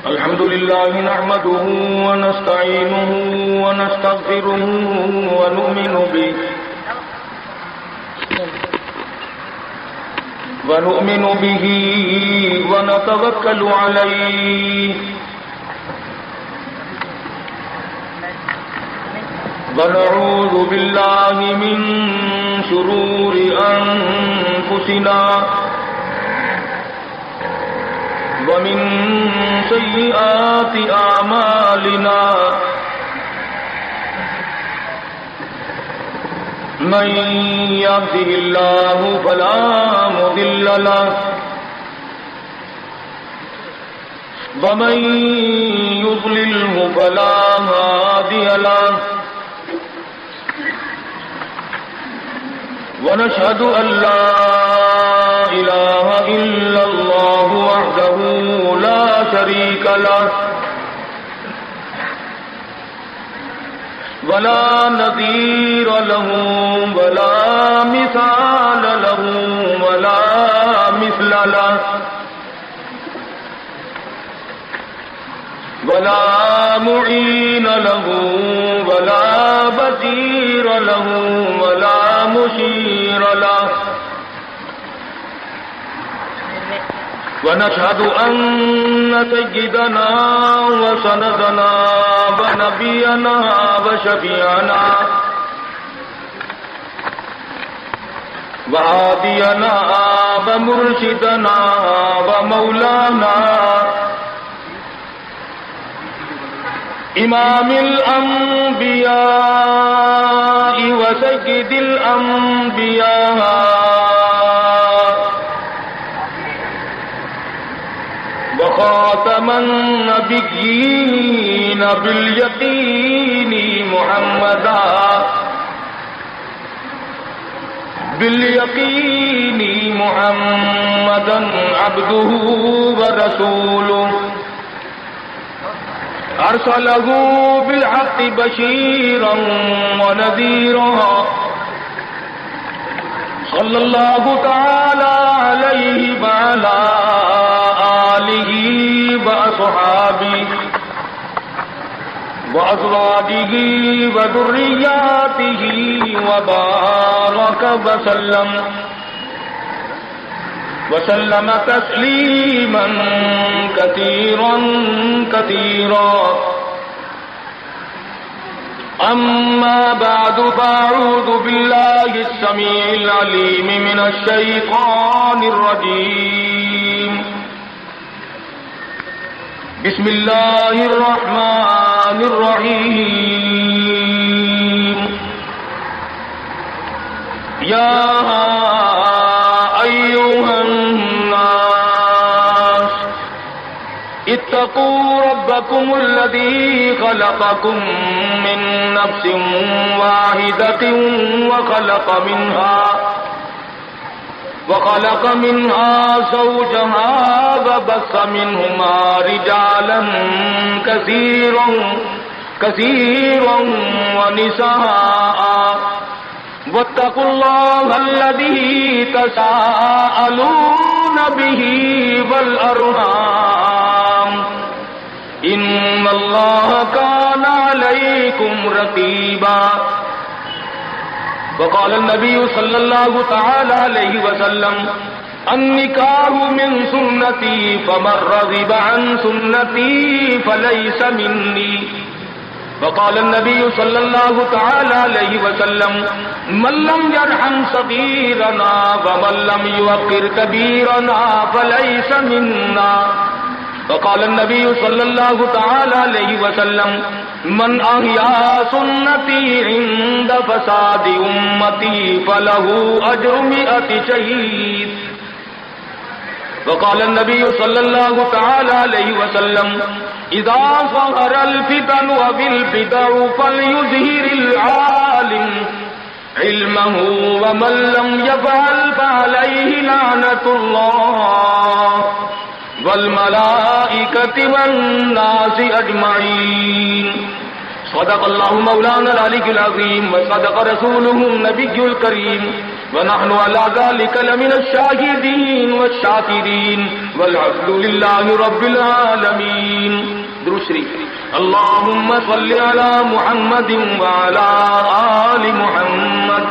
الحمد لله نحمده ونستعينه ونستغفره ونؤمن به ونتوكل عليه ونعوذ بالله من شرور أنفسنا ومن سيئات أعمالنا من يهده الله فلا مضل له ومن يضلله فلا هادي له ونشهد أن لا إله إلا الله وحده لا شريك له ولا نظير له ولا مثال له ولا مثل له ولا معين له ولا بصير له ولا مشير له ونشهد أن سيدنا وسندنا ونبينا وشفيعنا وهادينا ومرشدنا ومولانا إمام الأنبياء وسيد الأنبياء وخاتم النبيين باليقين محمدا عبده ورسوله أرسله بالحق بشيرا ونذيرا صلى الله تعالى عليه وعلى آله وأصحابه وأزواجه وذرياته وبارك وسلم تسليما كثيرا كثيرا أما بعد فأعوذ بالله السميع العليم من الشيطان الرجيم بسم الله الرحمن الرحيم يا أيها الناس اتقوا ربكم الذي خلقكم من نفس واحدة وخلق منها زوجها وبث منهما رجالا كثيرا ونساء واتقوا الله الذي تساءلون به والأرحام إن الله كان عليكم رقيبا وقال النبي صلى الله تعالى عليه وسلم النكاح من سنتي فمن رغب عن سنتي فليس مني وقال النبي صلى الله تعالى عليه وسلم من لم يرحم صغيرنا ومن لم يوقر كبيرنا فليس منا وقال النبي صلى الله تعالى عليه وسلم من أحيا سنتي عند فساد أمتي فله أجر 100 شهيد وقال النبي صلى الله تعالى عليه وسلم إذا ظهر الفتن وبالبدع فليظهر العالم علمه ومن لم يفعل فعليه لعنة الله والملائكة والناس أجمعين صدق الله مولانا العلي العظيم وصدق رسوله النبي الكريم ونحن على ذلك لمن الشاهدين والشاكرين والحمد لله رب العالمين. درود شریف. اللهم صل على محمد وعلى آل محمد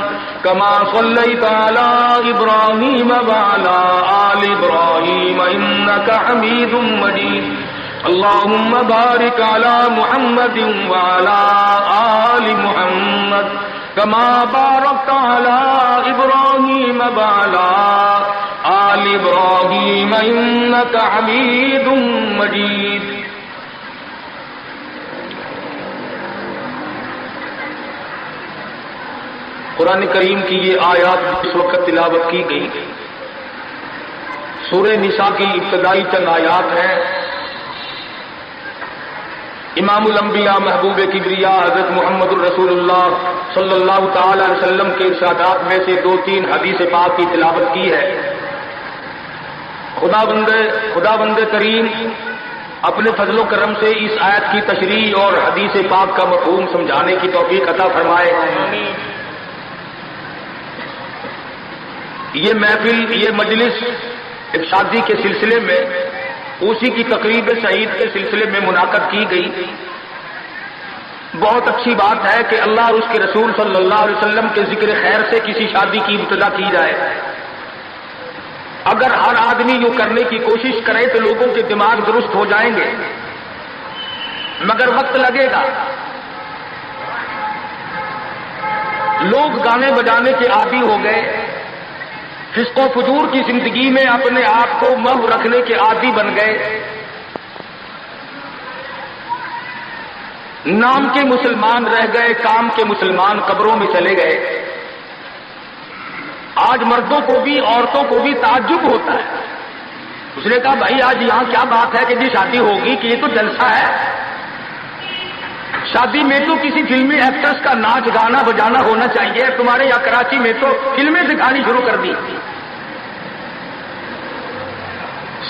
كما صليت على إبراهيم وعلى آل إبراهيم إنك حميد مجيد. اللهم بارك على محمد وعلى آل محمد كما باركت على إبراهيم وعلى آل إبراهيم إنك حميد مجيد. قرآن کریم کی یہ آیات اس وقت تلاوت کی گئی سورہ نساء کی ابتدائی چند آیات ہیں. امام الانبیاء محبوب کبریا حضرت محمد الرسول اللہ صلی اللہ تعالی علیہ وسلم کے ارشادات میں سے 2-3 حدیث پاک کی تلاوت کی ہے. خدا بند کریم اپنے فضل و کرم سے اس آیت کی تشریح اور حدیث پاک کا مفہوم سمجھانے کی توفیق عطا فرمائے. یہ محفل، یہ مجلس ایک شادی کے سلسلے میں، اسی کی تقریب سعید کے سلسلے میں منعقد کی گئی. بہت اچھی بات ہے کہ اللہ اور اس کے رسول صلی اللہ علیہ وسلم کے ذکر خیر سے کسی شادی کی ابتدا کی جائے. اگر ہر آدمی یوں کرنے کی کوشش کرے تو لوگوں کے دماغ درست ہو جائیں گے، مگر وقت لگے گا. لوگ گانے بجانے کے عادی ہو گئے، فسق و فجور کی زندگی میں اپنے آپ کو محو رکھنے کے عادی بن گئے. نام کے مسلمان رہ گئے، کام کے مسلمان قبروں میں چلے گئے. آج مردوں کو بھی عورتوں کو بھی تعجب ہوتا ہے. اس نے کہا بھائی آج یہاں کیا بات ہے کہ جی شادی ہوگی، کہ یہ تو جلسہ ہے. شادی میں تو کسی فلمی ایکٹرس کا ناچ گانا بجانا ہونا چاہیے. تمہارے یہاں کراچی میں تو فلمیں دکھانی شروع کر دی.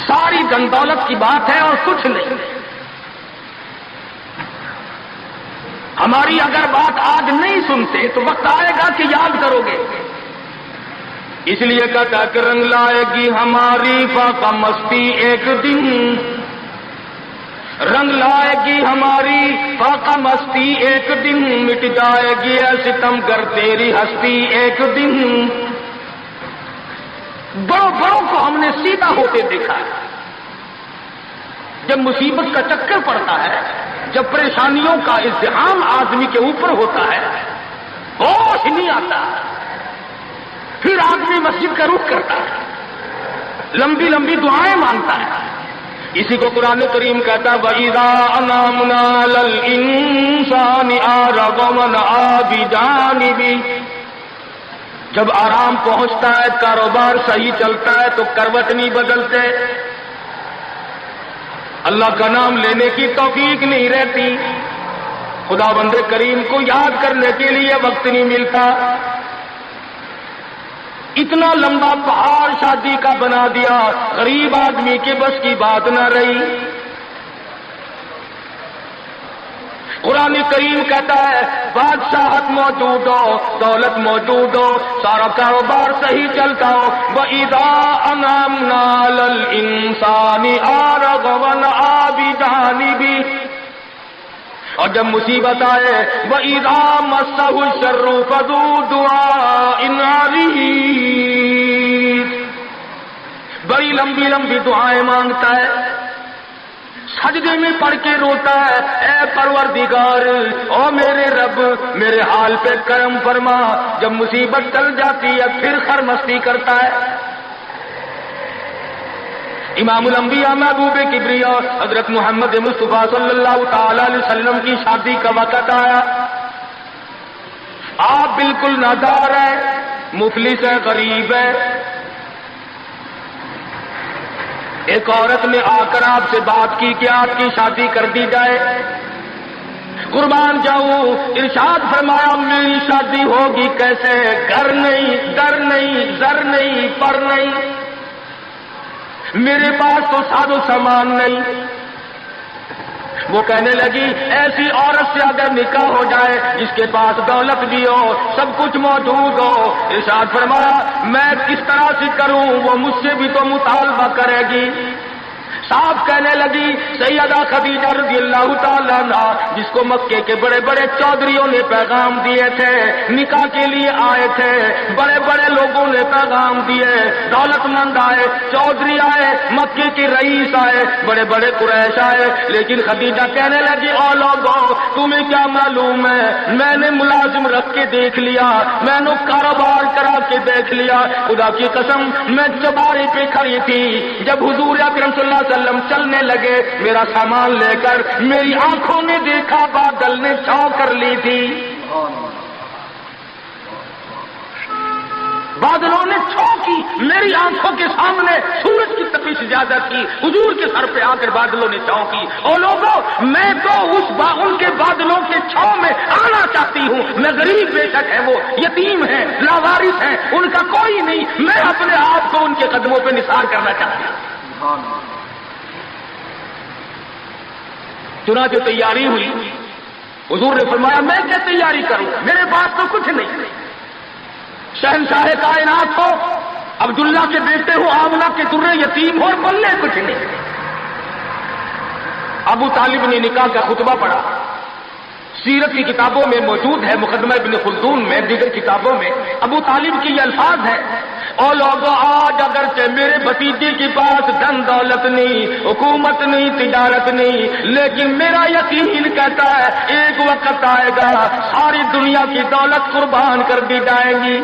ساری دن دولت کی بات ہے اور کچھ نہیں. ہماری اگر بات آج نہیں سنتے تو وقت آئے گا کہ یاد کرو گے. اس لیے کہتا کہ رنگ لائے گی ہماری فاقہ مستی ایک دن، رنگ لائے گی ہماری فاقہ مستی ایک دن، مٹ جائے گی اے ستم گر تیری ہستی ایک دن. بڑوں کو ہم نے سیدھا ہوتے دیکھا ہے. جب مصیبت کا چکر پڑتا ہے، جب پریشانیوں کا ازدحام آدمی کے اوپر ہوتا ہے، ہوش نہیں آتا، پھر آدمی مسجد کا رخ کرتا ہے، لمبی لمبی دعائیں مانگتا ہے. اسی کو قرآن کریم کہتا ہے وَإِذَا أَنَعْمْنَا عَلَى الْإِنسَانِ أَعْرَضَ وَنَأَىٰ بِجَانِبِهِ. جب آرام پہنچتا ہے، کاروبار صحیح چلتا ہے تو کروٹ نہیں بدلتے، اللہ کا نام لینے کی توفیق نہیں رہتی، خدا بند کریم کو یاد کرنے کے لیے وقت نہیں ملتا. اتنا لمبا پہاڑ شادی کا بنا دیا، غریب آدمی کے بس کی بات نہ رہی. قرآن کریم کہتا ہے بادشاہت موجود ہو، دولت موجود ہو، سارا کاروبار صحیح چلتا ہو، وَإِذَا أَنْعَمْنَا عَلَى الْإِنسَانِ أَعْرَضَ وَنَأَىٰ بِجَانِبِهِ. اور جب مصیبت آئے وَإِذَا مَسَّهُ الشَّرُّ فَذُو دُعَاءٍ عَرِيضٍ. بڑی لمبی لمبی دعائیں مانگتا ہے، سجدے میں پڑھ کے روتا ہے اے پروردگار، او میرے رب میرے حال پہ کرم فرما. جب مصیبت ٹل جاتی ہے پھر خرمستی کرتا ہے. امام الانبیاء محبوب کبریا حضرت محمد مصطفیٰ صلی اللہ تعالی علیہ وسلم کی شادی کا وقت آیا. آپ بالکل نادار ہیں، مفلس ہے، غریب ہے. ایک عورت نے آ کر آپ سے بات کی کہ آپ کی شادی کر دی جائے. قربان جاؤں، ارشاد فرمایا میری شادی ہوگی کیسے؟ گھر نہیں، در نہیں، زر نہیں، پر نہیں، میرے پاس تو ساز و سامان نہیں. وہ کہنے لگی ایسی عورت سے اگر نکاح ہو جائے جس کے پاس دولت بھی ہو سب کچھ موجود ہو، ارشاد فرمایا میں کس طرح سے کروں، وہ مجھ سے بھی تو مطالبہ کرے گی۔ صاحب کہنے لگی سیدہ خدیجہ رضی اللہ تعالیٰ عنہ جس کو مکے کے بڑے بڑے چودھریوں نے پیغام دیے تھے، نکاح کے لیے آئے تھے، بڑے بڑے لوگوں نے پیغام دیے، دولت مند آئے، چودھری آئے، مکے کے رئیس آئے، بڑے بڑے قریش آئے، لیکن خدیجہ کہنے لگی او لوگوں تمہیں کیا معلوم ہے، میں نے ملازم رکھ کے دیکھ لیا، میں نے کاروبار کرا کے دیکھ لیا، خدا کی قسم میں چوبارے پہ کھڑی تھی جب حضور اکرم صلی اللہ علیہ وسلم چلنے لگے، میرا سامان لے کر میری آنکھوں نے دیکھا بادل نے چھاؤں کر لی تھی، بادلوں نے چھاؤں کی، میری آنکھوں کے سامنے سورج کی تپش زیادہ تھی، حضور کے سر پہ آ کر بادلوں نے چھاؤں کی، اور لوگوں میں تو ان کے بادلوں کے چھاؤں میں آنا چاہتی ہوں، میں غریب بے شک ہے، وہ یتیم ہیں، لاوارث ہیں، ان کا کوئی نہیں، میں اپنے آپ کو ان کے قدموں پہ نثار کرنا چاہتی ہوں۔ چنانچہ تیاری ہوئی، حضور نے فرمایا میں کیا تیاری کروں، میرے پاس تو کچھ نہیں، شہنشاہ کائنات ہو، عبداللہ کے بیٹے ہو، آمنہ کے درے یتیم ہو اور بلے کچھ نہیں۔ ابو طالب نے نکاح کا خطبہ پڑھا، سیرت کی کتابوں میں موجود ہے، مقدمہ ابن خلدون میں، دیگر کتابوں میں ابو طالب کے یہ الفاظ ہیں، اور لوگوں آج اگرچہ میرے بھتیجے کے پاس دھن دولت نہیں، حکومت نہیں، تجارت نہیں، لیکن میرا یقین کہتا ہے ایک وقت آئے گا ساری دنیا کی دولت قربان کر دی جائے گی۔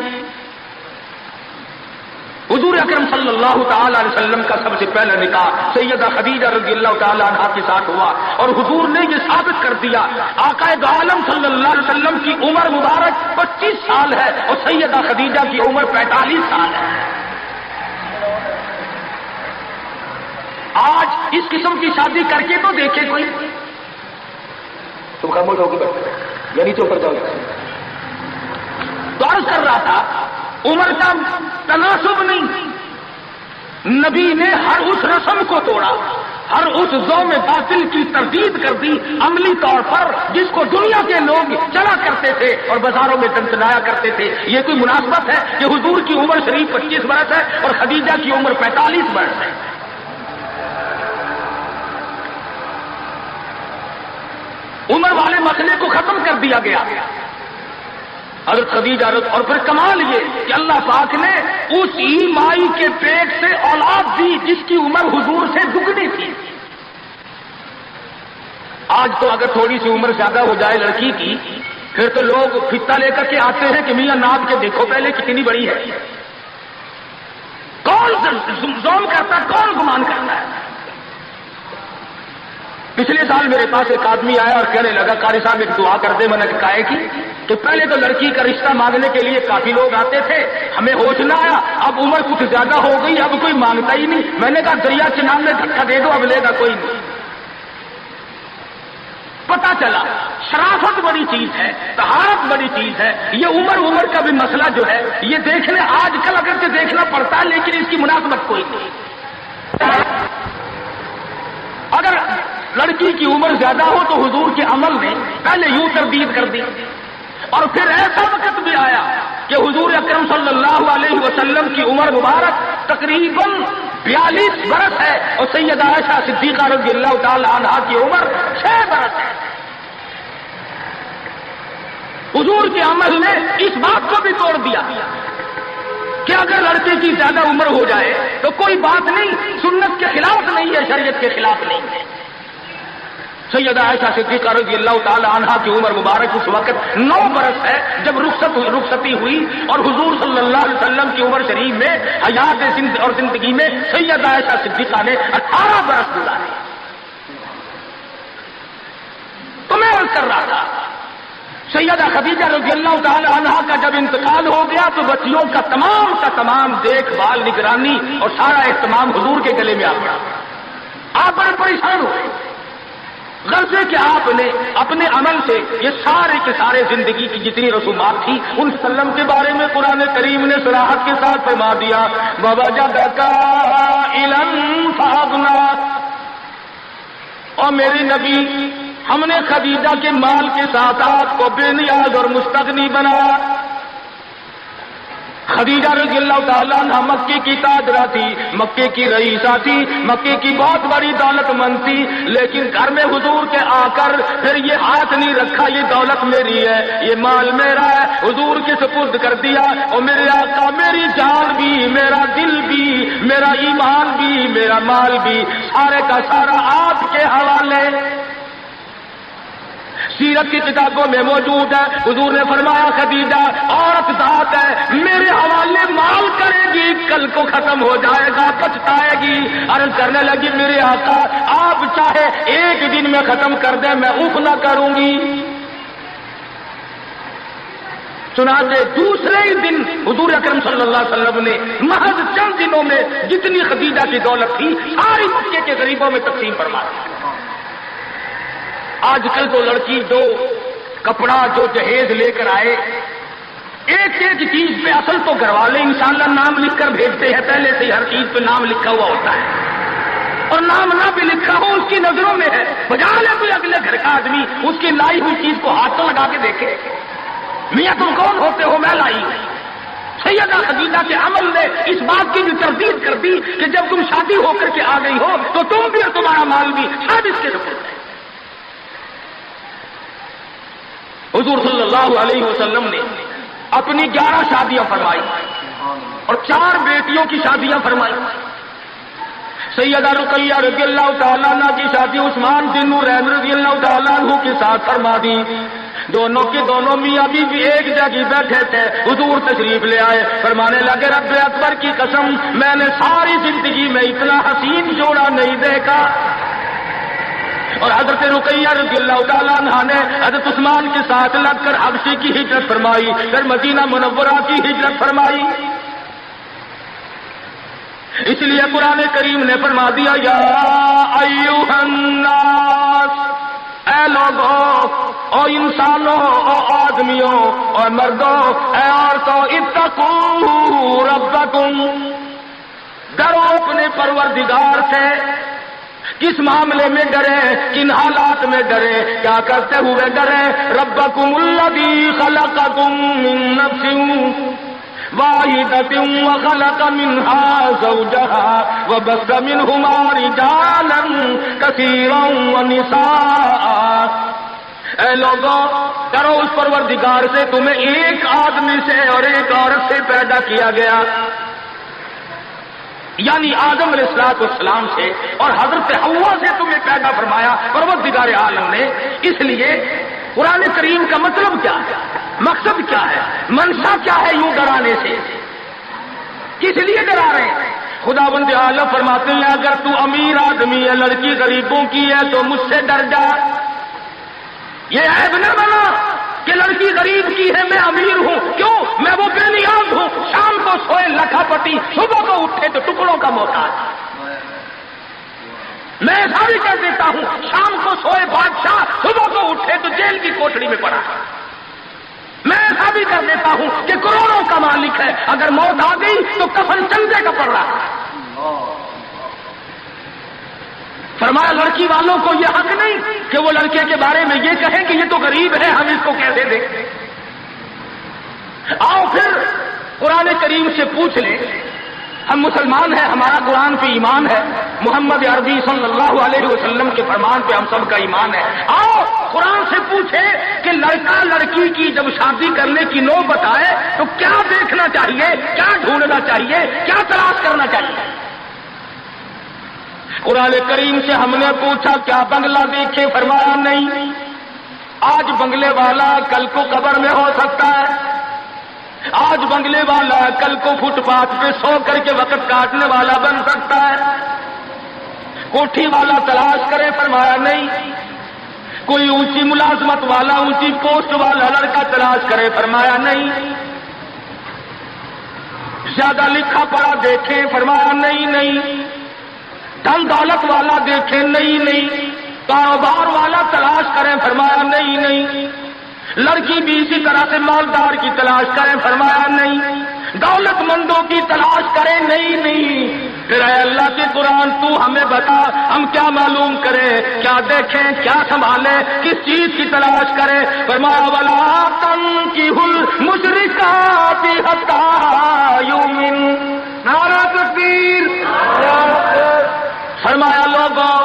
حضور اکرم صلی اللہ تعالی علیہ وسلم کا سب سے پہلا نکاح سیدہ خدیجہ رضی اللہ تعالی عنہا کے ساتھ ہوا، اور حضور نے یہ ثابت کر دیا آقا دو عالم صلی اللہ علیہ وسلم کی عمر مبارک 25 سال ہے اور سیدہ خدیجہ کی عمر 45 سال ہے۔ آج اس قسم کی شادی کر کے تو دیکھے کوئی، تم خاموش ہو کے بیٹھے یعنی چپ کر جاؤ۔ تو عرض کر رہا تھا عمر کا تناسب نہیں، نبی نے ہر اس رسم کو توڑا، ہر اس ذوم باطل کی تردید کر دی عملی طور پر جس کو دنیا کے لوگ چلا کرتے تھے اور بازاروں میں ٹنٹنایا کرتے تھے۔ یہ کوئی مناسبت ہے کہ حضور کی عمر شریف 25 برس ہے اور خدیجہ کی عمر 45 برس ہے؟ عمر والے مسئلے کو ختم کر دیا گیا۔ حضرت خدیجہ اور پھر کمال یہ کہ اللہ پاک نے اس ہی مائی کے پیٹ سے اولاد دی جس کی عمر حضور سے دگنی تھی۔ آج تو اگر تھوڑی سی عمر زیادہ ہو جائے لڑکی کی پھر تو لوگ فطہ لے کر کے آتے ہیں کہ میاں ناپ کے دیکھو پہلے کتنی بڑی ہے۔ کون ظلم کرتا ہے، کون گمان کرتا ہے؟ پچھلے سال میرے پاس ایک آدمی آیا اور کہنے لگا قاری صاحب ایک دعا کر دے، میں نے کہا کی کہ پہلے تو لڑکی کا رشتہ مانگنے کے لیے کافی لوگ آتے تھے، ہمیں ہوش نہ آیا، اب عمر کچھ زیادہ ہو گئی، اب کوئی مانگتا ہی نہیں۔ میں نے کہا دریا چنان میں دھکا دے دو، اب لے گا کوئی نہیں۔ پتا چلا شرافت بڑی چیز ہے، طہارت بڑی چیز ہے، یہ عمر کا بھی مسئلہ جو ہے یہ دیکھنے آج کل اگرچہ دیکھنا پڑتا ہے لیکن اس کی مناسبت کوئی نہیں۔ اگر لڑکی کی عمر زیادہ ہو تو حضور کے عمل نے پہلے یوں تردید کر دی، اور پھر ایسا وقت بھی آیا کہ حضور اکرم صلی اللہ علیہ وسلم کی عمر مبارک تقریباً 42 برس ہے اور سیدہ عائشہ صدیقہ رضی اللہ تعالی عنہا کی عمر 6 برس ہے۔ حضور کے عمل نے اس بات کو بھی توڑ دیا کہ اگر لڑکے کی زیادہ عمر ہو جائے تو کوئی بات نہیں، سنت کے خلاف نہیں ہے، شریعت کے خلاف نہیں ہے۔ سیدہ عائشہ صدیقہ رضی اللہ تعالی عنہا کی عمر مبارک اس وقت 9 برس ہے جب رخصتی ہوئی، اور حضور صلی اللہ علیہ وسلم کی عمر شریف میں حیات اور زندگی میں سیدہ عائشہ صدیقہ نے 18 برس گزارے۔ تو میں عرض کر رہا تھا سیدہ خدیجہ رضی اللہ تعالی عنہا کا جب انتقال ہو گیا تو بچیوں کا تمام دیکھ بھال، نگرانی اور سارا اہتمام حضور کے گلے میں آ پڑا۔ آپ بڑے پریشان ہوئے، غرض ہے کہ آپ نے اپنے عمل سے یہ سارے کے سارے زندگی کی جتنی رسومات تھی ان سلم کے بارے میں قرآن کریم نے صراحت کے ساتھ فرما دیا، وَوَجَدَكَ عَائِلًا فَأَغْنَىٰ۔ اور میرے نبی ہم نے خدیجہ کے مال کے ساتھ آپ کو بے نیاز اور مستغنی بنایا. خدیجہ رضی اللہ تعالیٰ عنہ مکے کی تاجرہ تھی، مکے کی رئیسہ تھی، مکے کی بہت بڑی دولت مند تھی، لیکن گھر میں حضور کے آ کر پھر یہ ہاتھ نہیں رکھا یہ دولت میری ہے، یہ مال میرا ہے، حضور کے سپرد کر دیا. اور میرے آقا میری جان بھی، میرا دل بھی، میرا ایمان بھی، میرا مال بھی سارے کا سارا آپ کے حوالے. سیرت کی کتابوں میں موجود ہے، حضور نے فرمایا خدیجہ عورت ذات ہے، میرے حوالے مال کرے گی، کل کو ختم ہو جائے گا، پچھتائے گی. عرض کرنے لگی میرے آقا آپ چاہے ایک دن میں ختم کر دیں میں اف نہ کروں گی. چنانچہ دوسرے ہی دن حضور اکرم صلی اللہ علیہ وسلم نے محض چند دنوں میں جتنی خدیجہ کی دولت تھی ساری مکے کے غریبوں میں تقسیم فرما دی. آج کل تو لڑکی جو کپڑا جو جہیز لے کر آئے ایک ایک چیز پہ اصل تو گھر والے انشاءاللہ نام لکھ کر بھیجتے ہیں، پہلے سے ہر چیز پہ نام لکھا ہوا ہوتا ہے، اور نام نہ بھی لکھا ہو اس کی نظروں میں ہے. بجا لے کوئی اگلے گھر کا آدمی اس کی لائی ہوئی چیز کو ہاتھ تو لگا کے دیکھے، میاں تم کون ہوتے ہو میں لائی. سیدہ خدیجہ کے عمل نے اس بات کی بھی تردید کر دی کہ جب تم شادی ہو کر کے آ گئی ہو تو تم بھی اور تمہارا مال بھی سب اس کے سپرد ہے. حضور صلی اللہ علیہ وسلم نے اپنی 11 شادیاں فرمائی اور 4 بیٹیوں کی شادیاں فرمائی. سیدہ رقیہ رضی اللہ تعالیٰ عنہ کی شادی عثمان بن نورین رضی اللہ تعالیٰ عنہ کے ساتھ فرما دی. دونوں کے دونوں میاں بیوی ایک جگہ بیٹھے تھے، حضور تشریف لے آئے، فرمانے لگے رب اکبر کی قسم میں نے ساری زندگی میں اتنا حسین جوڑا نہیں دیکھا. اور حضرت رقیہ رضی اللہ تعالیٰ عنہ نے حضرت عثمان کے ساتھ لگ کر حبشے کی ہجرت فرمائی، پھر مدینہ منورہ کی ہجرت فرمائی. اس لیے قرآن کریم نے فرما دیا یا ایھا الناس، اے لوگوں، او انسانوں، او آدمیوں، اور مردوں، اے عورتوں، اتقوا ربکم، ڈرو اپنے پروردگار سے. کس معاملے میں ڈرے، کن حالات میں ڈرے، کیا کرتے ہوئے ڈرے؟ ربکم الذی خلقکم من نفس واحدۃ وخلق منها زوجها وبث منهما رجالا کثیرا ونساء. اے لوگوں ڈرو اس پروردگار سے تمہیں ایک آدمی سے اور ایک عورت سے پیدا کیا گیا، یعنی آدم علیہ السلام سے اور حضرت حوا سے تمہیں پیدا فرمایا پروردگار عالم نے. اس لیے قرآن کریم کا مطلب کیا ہے، مقصد کیا ہے، منشا کیا ہے یوں ڈرانے سے، کس لیے ڈرا رہے ہیں؟ خداوند عالم فرماتے ہیں اگر تو امیر آدمی ہے، لڑکی غریبوں کی ہے تو مجھ سے ڈر جا. یہ عیب نہ بنا کہ لڑکی غریب کی ہے میں امیر ہوں، کیوں؟ میں وہ بے نیاز ہوں، شام کو سوئے لکھا پتی، صبح کو اٹھے تو ٹکڑوں کا محتاج. میں ایسا بھی کہہ دیتا ہوں شام کو سوئے بادشاہ، صبح کو اٹھے تو جیل کی کوٹڑی میں پڑا. میں ایسا بھی کر دیتا ہوں کہ کروڑوں کا مالک ہے، اگر موت آ گئی تو کفن چندے کا پڑ رہا. فرمایا لڑکی والوں کو یہ حق نہیں کہ وہ لڑکے کے بارے میں یہ کہیں کہ یہ تو غریب ہے ہم اس کو کیسے دیں. آؤ پھر قرآن کریم سے پوچھ لیں، ہم مسلمان ہیں، ہمارا قرآن پہ ایمان ہے، محمد عربی صلی اللہ علیہ وسلم کے فرمان پہ ہم سب کا ایمان ہے. آؤ قرآن سے پوچھیں کہ لڑکا لڑکی کی جب شادی کرنے کی نوبت آئے تو کیا دیکھنا چاہیے، کیا ڈھونڈنا چاہیے، کیا تلاش کرنا چاہیے. قرآن کریم سے ہم نے پوچھا کیا بنگلہ دیکھے، فرمایا نہیں. آج بنگلے والا کل کو قبر میں ہو سکتا ہے، آج بنگلے والا کل کو فٹ پاتھ پہ سو کر کے وقت کاٹنے والا بن سکتا ہے. کوٹھی والا تلاش کرے، فرمایا نہیں. کوئی اونچی ملازمت والا، اونچی پوسٹ والا لڑکا تلاش کرے، فرمایا نہیں. زیادہ لکھا پڑھا دیکھے، فرمایا نہیں. دھن دولت والا دیکھے، نہیں. کاروبار والا تلاش کریں، فرمایا نہیں. لڑکی بھی اسی طرح سے مالدار کی تلاش کریں، فرمایا نہیں. دولت مندوں کی تلاش کریں، نہیں. پھر اے اللہ کے قرآن قرآن تو ہمیں بتا، ہم کیا معلوم کریں، کیا دیکھیں، کیا سنبھالیں، کس چیز کی تلاش کریں؟ فرمایا وَلَا تَنكِحُوا الْمُشْرِكَاتِ حَتَّىٰ يُؤْمِنَّ۔ نعرہ تکبیر! فرمایا لوگوں،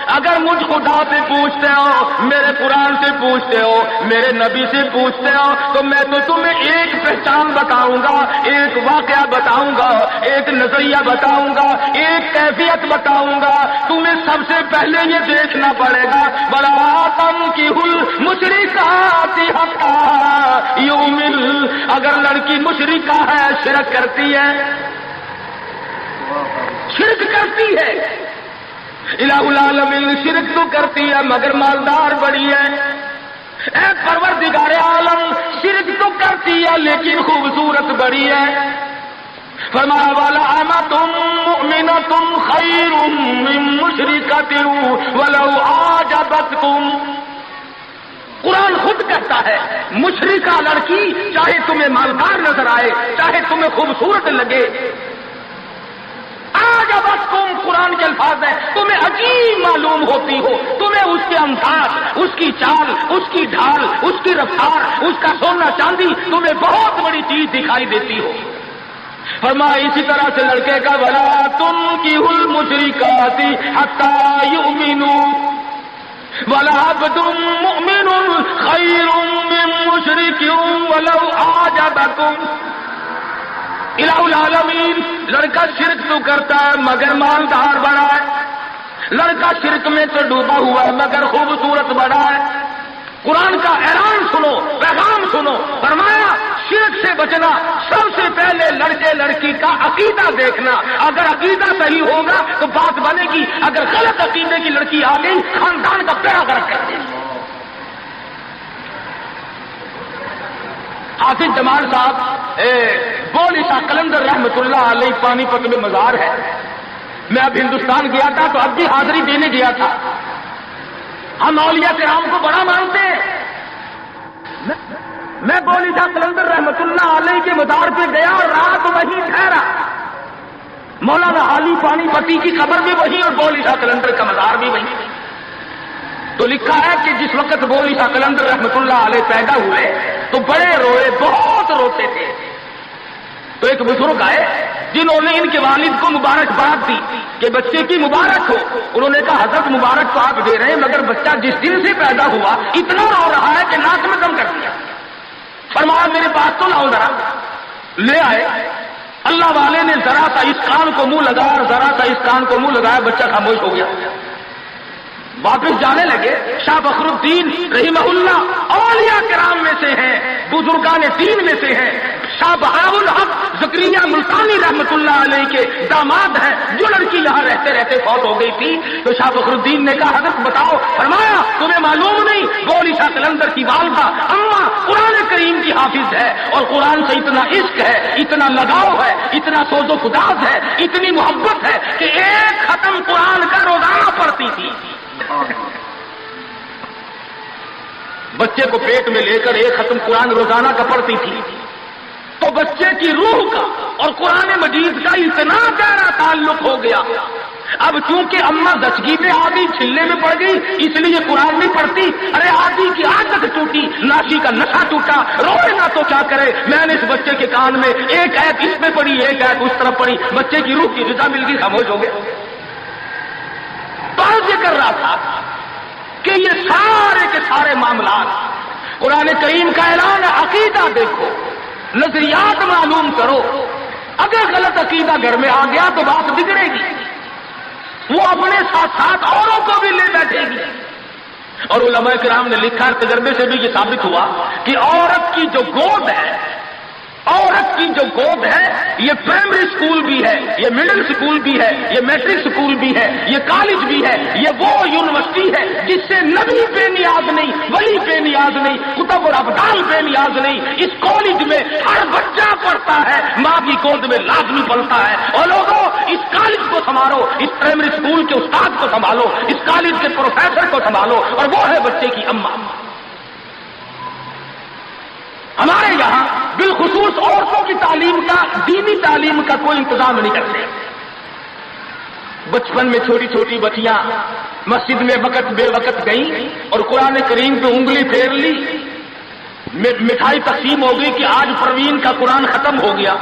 اگر مجھ خدا سے پوچھتے ہو، میرے قرآن سے پوچھتے ہو، میرے نبی سے پوچھتے ہو، تو میں تو تمہیں ایک پہچان بتاؤں گا، ایک واقعہ بتاؤں گا، ایک نظریہ بتاؤں گا، ایک کیفیت بتاؤں گا۔ تمہیں سب سے پہلے یہ دیکھنا پڑے گا وَلَا تَنكِحُوا الْمُشْرِكَاتِ حَتَّىٰ يُؤْمِنَّ۔ اگر لڑکی مشرکہ ہے، شرک کرتی ہے، شرک کرتی ہے، الہ العالمین شرک تو کرتی ہے مگر مالدار بڑی ہے، اے پروردگار عالم شرک تو کرتی ہے لیکن خوبصورت بڑی ہے۔ فرمایا وَلَأَمَةٌ مُؤْمِنَةٌ خَيْرٌ مِّن مُّشْرِكَةٍ وَلَوْ أَعْجَبَتْكُمْ۔ قرآن خود کہتا ہے مشرکہ لڑکی چاہے تمہیں مالدار نظر آئے، چاہے تمہیں خوبصورت لگے، آج اب قرآن کے الفاظ ہیں، تمہیں عجیب معلوم ہوتی ہو، تمہیں اس کے انداز، اس کی چال، اس کی ڈھال، اس کی رفتار، اس کا سونا چاندی تمہیں بہت بڑی چیز دکھائی دیتی ہو۔ فرمایا اسی طرح سے لڑکے کا وَلَا تُنكِحُوا الْمُشْرِكَاتِ حَتَّىٰ يُؤْمِنُوا وَلَعَبْدٌ مُّؤْمِنٌ خَيْرٌ مِّن مُّشْرِكٍ وَلَوْ أَعْجَبَكُمْ۔ الہ العالمین لڑکا شرک تو کرتا ہے مگر مالدار بڑا ہے، لڑکا شرک میں تو ڈوبا ہوا ہے مگر خوبصورت بڑا ہے۔ قرآن کا اعلان سنو، پیغام سنو، فرمایا شرک سے بچنا، سب سے پہلے لڑکے لڑکی کا عقیدہ دیکھنا، اگر عقیدہ صحیح ہوگا تو بات بنے گی، اگر غلط عقیدے کی لڑکی آ گئی خاندان کا بیڑا غرق کر دے گی۔ حافظ جمال صاحب بولی شاہ قلندر رحمت اللہ علیہ پانی پت میں مزار ہے، میں اب ہندوستان گیا تھا تو اب بھی حاضری دینے گیا تھا۔ ہم اولیاء کرام کو بڑا مانتے ہیں، میں بولی شاہ قلندر رحمت اللہ علیہ کے مزار پہ گیا اور رات وہیں ٹھہرا۔ مولانا حالی پانی پتی کی قبر بھی وہیں اور بولی شاہ قلندر کا مزار بھی وہیں۔ تو لکھا ہے کہ جس وقت بولی شاہ قلندر رحمت اللہ علیہ پیدا ہوئے تو بڑے روئے، بہت روتے تھے۔ تو ایک بزرگ آئے جنہوں نے ان کے والد کو مبارکباد دی کہ بچے کی مبارک ہو۔ انہوں نے کہا حضرت مبارک تو آپ دے رہے ہیں مگر بچہ جس دن سے پیدا ہوا اتنا رو رہا ہے کہ ناک میں دم کر دیا۔ فرمایا میرے پاس تو لاؤ ذرا، لے آئے۔ اللہ والے نے ذرا سا اس کان کو منہ لگایا اور ذرا سا اس کان کو منہ لگایا، بچہ خاموش ہو گیا۔ واپس جانے لگے۔ شاہ بخر الدین رحمہ اللہ اولیاء کرام میں سے ہیں، بزرگان دین میں سے ہیں۔ شاہ بہاء الحق زکریا ملتانی رحمت اللہ علیہ کے داماد ہیں، جو لڑکی یہاں رہتے رہتے فوت ہو گئی تھی۔ تو شاہ بخر الدین نے کہا حضرت بتاؤ۔ فرمایا تمہیں معلوم نہیں بولی شاہ قلندر کی والدہ اماں قرآن کریم کی حافظ ہے، اور قرآن سے اتنا عشق ہے، اتنا لگاؤ ہے، اتنا سوز و خداز ہے، اتنی محبت ہے کہ ایک ختم قرآن کا روزانہ پڑھتی تھی۔ بچے کو پیٹ میں لے کر ایک ختم قرآن روزانہ کا پڑھتی تھی۔ تو بچے کی روح کا اور قرآن مجید کا اتنا گہرا تعلق ہو گیا۔ اب چونکہ اماں زچگی میں آدھی چھلنے میں پڑ گئی اس لیے قرآن نہیں پڑھتی۔ ارے آدھی کی عادت ٹوٹی، ناشی کا نشہ ٹوٹا، روئے نہ تو کیا کرے۔ میں نے اس بچے کے کان میں ایک آیت اس میں پڑھی، ایک آیت اس طرف پڑھی، بچے کی روح کی غذا مل گئی، خاموش ہو گیا۔ یہ کر رہا تھا کہ یہ سارے کے سارے معاملات قرآن کریم کا اعلان ہے، عقیدہ دیکھو، نظریات معلوم کرو۔ اگر غلط عقیدہ گھر میں آ گیا تو بات بگڑے گی، وہ اپنے ساتھ ساتھ اوروں کو بھی لے بیٹھے گی۔ اور علماء کرام نے لکھا، تجربے سے بھی یہ ثابت ہوا کہ عورت کی جو گود ہے، عورت کی جو گود ہے، یہ پرائمری اسکول بھی ہے، یہ مڈل اسکول بھی ہے، یہ میٹرک اسکول بھی ہے، یہ کالج بھی ہے، یہ وہ یونیورسٹی ہے جس سے نبی بے نیاز نہیں، ولی بے نیاز نہیں، قطب اور ابدال بے نیاز نہیں۔ اس کالج میں ہر بچہ پڑھتا ہے، ماں کی گود میں لازمی پڑھتا ہے۔ اور لوگوں اس کالج کو سنبھالو، اس پرائمری اسکول کے استاد کو سنبھالو، اس کالج کے پروفیسر کو سنبھالو، اور وہ ہے بچے کی اماں۔ ہمارے یہاں بالخصوص عورتوں کی تعلیم کا، دینی تعلیم کا کوئی انتظام نہیں کرتے۔ بچپن میں چھوٹی چھوٹی بچیاں مسجد میں وقت بے وقت گئیں اور قرآن کریم پہ انگلی پھیر لی، مٹھائی تقسیم ہو گئی کہ آج پروین کا قرآن ختم ہو گیا.